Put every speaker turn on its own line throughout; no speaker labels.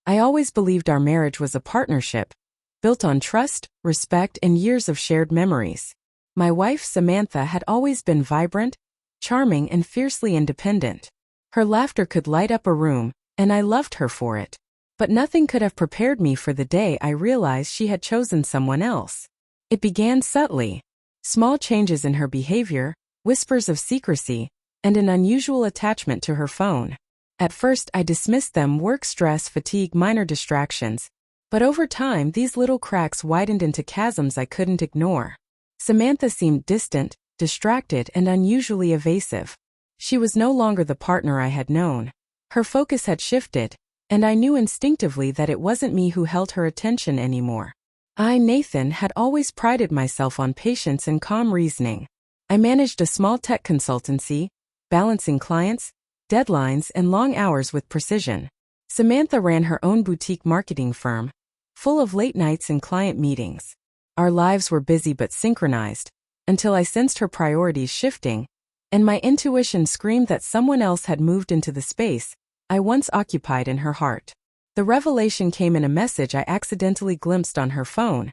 I always believed our marriage was a partnership, built on trust, respect, and years of shared memories. My wife, Samantha, had always been vibrant, charming, and fiercely independent. Her laughter could light up a room, and I loved her for it. But nothing could have prepared me for the day I realized she had chosen someone else. It began subtly. Small changes in her behavior, whispers of secrecy, and an unusual attachment to her phone. At first I dismissed them: work, stress, fatigue, minor distractions. But over time these little cracks widened into chasms I couldn't ignore. Samantha seemed distant, distracted, and unusually evasive. She was no longer the partner I had known. Her focus had shifted, and I knew instinctively that it wasn't me who held her attention anymore. I, Nathan, had always prided myself on patience and calm reasoning. I managed a small tech consultancy, balancing clients, deadlines, and long hours with precision. Samantha ran her own boutique marketing firm, full of late nights and client meetings. Our lives were busy but synchronized, until I sensed her priorities shifting, and my intuition screamed that someone else had moved into the space I once occupied in her heart. The revelation came in a message I accidentally glimpsed on her phone.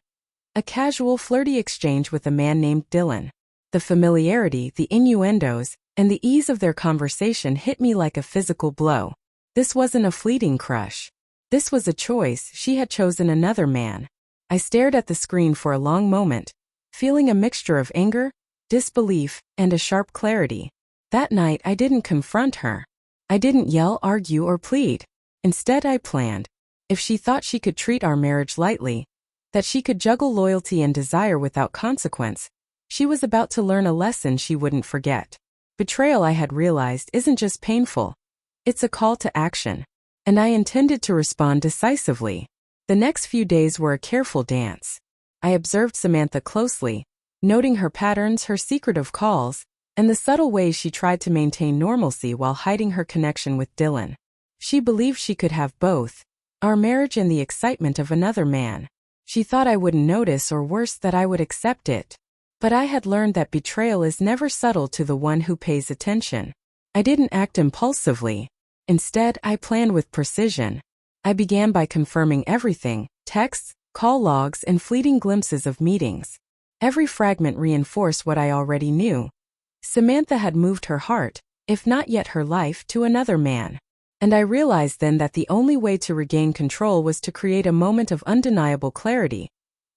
A casual, flirty exchange with a man named Dylan. The familiarity, the innuendos, and the ease of their conversation hit me like a physical blow. This wasn't a fleeting crush. This was a choice. She had chosen another man. I stared at the screen for a long moment, feeling a mixture of anger, disbelief, and a sharp clarity. That night I didn't confront her. I didn't yell, argue, or plead. Instead I planned. If she thought she could treat our marriage lightly, that she could juggle loyalty and desire without consequence, she was about to learn a lesson she wouldn't forget. Betrayal, I had realized, isn't just painful. It's a call to action. And I intended to respond decisively. The next few days were a careful dance. I observed Samantha closely, noting her patterns, her secretive calls, and the subtle ways she tried to maintain normalcy while hiding her connection with Dylan. She believed she could have both, our marriage and the excitement of another man. She thought I wouldn't notice, or worse, that I would accept it. But I had learned that betrayal is never subtle to the one who pays attention. I didn't act impulsively. Instead, I planned with precision. I began by confirming everything: texts, call logs, and fleeting glimpses of meetings. Every fragment reinforced what I already knew. Samantha had moved her heart, if not yet her life, to another man. And I realized then that the only way to regain control was to create a moment of undeniable clarity,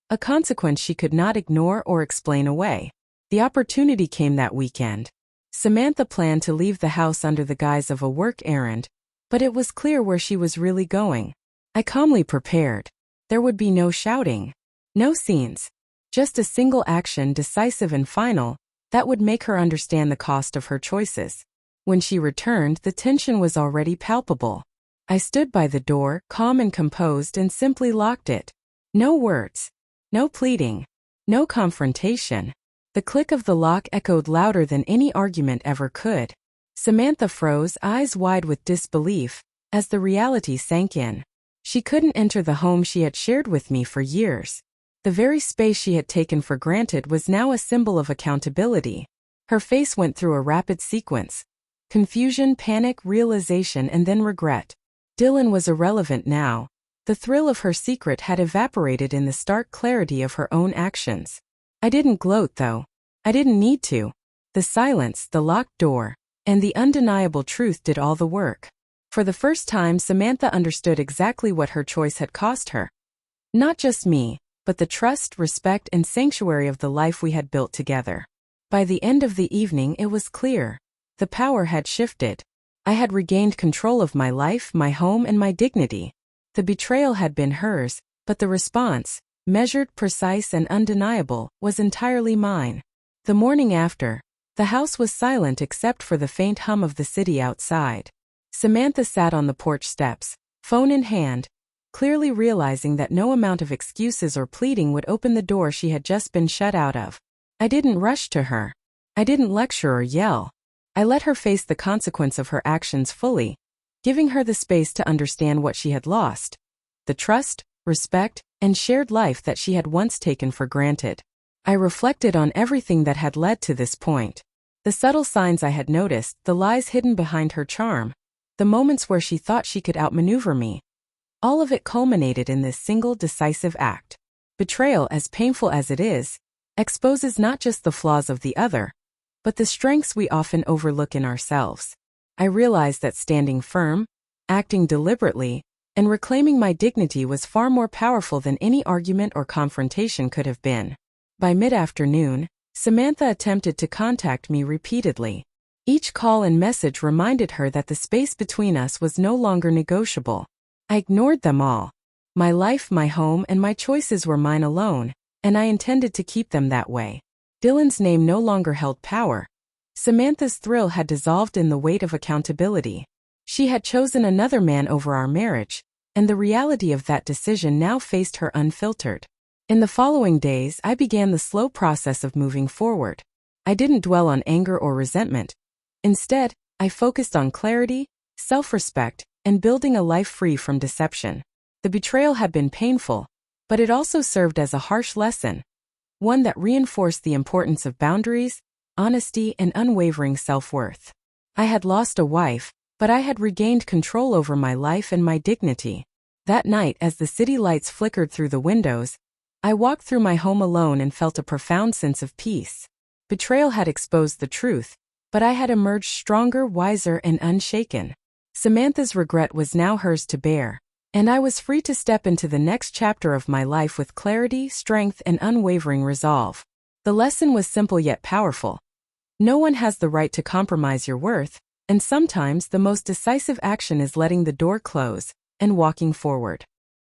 a consequence she could not ignore or explain away. The opportunity came that weekend. Samantha planned to leave the house under the guise of a work errand, but it was clear where she was really going. I calmly prepared. There would be no shouting, no scenes, just a single action, decisive and final, that would make her understand the cost of her choices. When she returned, the tension was already palpable. I stood by the door, calm and composed, and simply locked it. No words, no pleading, no confrontation. The click of the lock echoed louder than any argument ever could. Samantha froze, eyes wide with disbelief, as the reality sank in. She couldn't enter the home she had shared with me for years. The very space she had taken for granted was now a symbol of accountability. Her face went through a rapid sequence: confusion, panic, realization, and then regret. Dylan was irrelevant now. The thrill of her secret had evaporated in the stark clarity of her own actions. I didn't gloat, though. I didn't need to. The silence, the locked door, and the undeniable truth did all the work. For the first time, Samantha understood exactly what her choice had cost her. Not just me, but the trust, respect, and sanctuary of the life we had built together. By the end of the evening, it was clear. The power had shifted. I had regained control of my life, my home, and my dignity. The betrayal had been hers, but the response, measured, precise, and undeniable, was entirely mine. The morning after, the house was silent except for the faint hum of the city outside. Samantha sat on the porch steps, phone in hand, clearly realizing that no amount of excuses or pleading would open the door she had just been shut out of. I didn't rush to her. I didn't lecture or yell. I let her face the consequence of her actions fully, giving her the space to understand what she had lost: the trust, respect, and shared life that she had once taken for granted. I reflected on everything that had led to this point. The subtle signs I had noticed, the lies hidden behind her charm, the moments where she thought she could outmaneuver me. All of it culminated in this single decisive act. Betrayal, as painful as it is, exposes not just the flaws of the other, but the strengths we often overlook in ourselves. I realized that standing firm, acting deliberately, and reclaiming my dignity was far more powerful than any argument or confrontation could have been. By mid-afternoon, Samantha attempted to contact me repeatedly. Each call and message reminded her that the space between us was no longer negotiable. I ignored them all. My life, my home, and my choices were mine alone, and I intended to keep them that way. Dylan's name no longer held power. Samantha's thrill had dissolved in the weight of accountability. She had chosen another man over our marriage, and the reality of that decision now faced her unfiltered. In the following days, I began the slow process of moving forward. I didn't dwell on anger or resentment. Instead, I focused on clarity, self-respect, and building a life free from deception. The betrayal had been painful, but it also served as a harsh lesson, one that reinforced the importance of boundaries, honesty, and unwavering self-worth. I had lost a wife, but I had regained control over my life and my dignity. That night, as the city lights flickered through the windows, I walked through my home alone and felt a profound sense of peace. Betrayal had exposed the truth, but I had emerged stronger, wiser, and unshaken. Samantha's regret was now hers to bear, and I was free to step into the next chapter of my life with clarity, strength, and unwavering resolve. The lesson was simple yet powerful. No one has the right to compromise your worth, and sometimes the most decisive action is letting the door close and walking forward.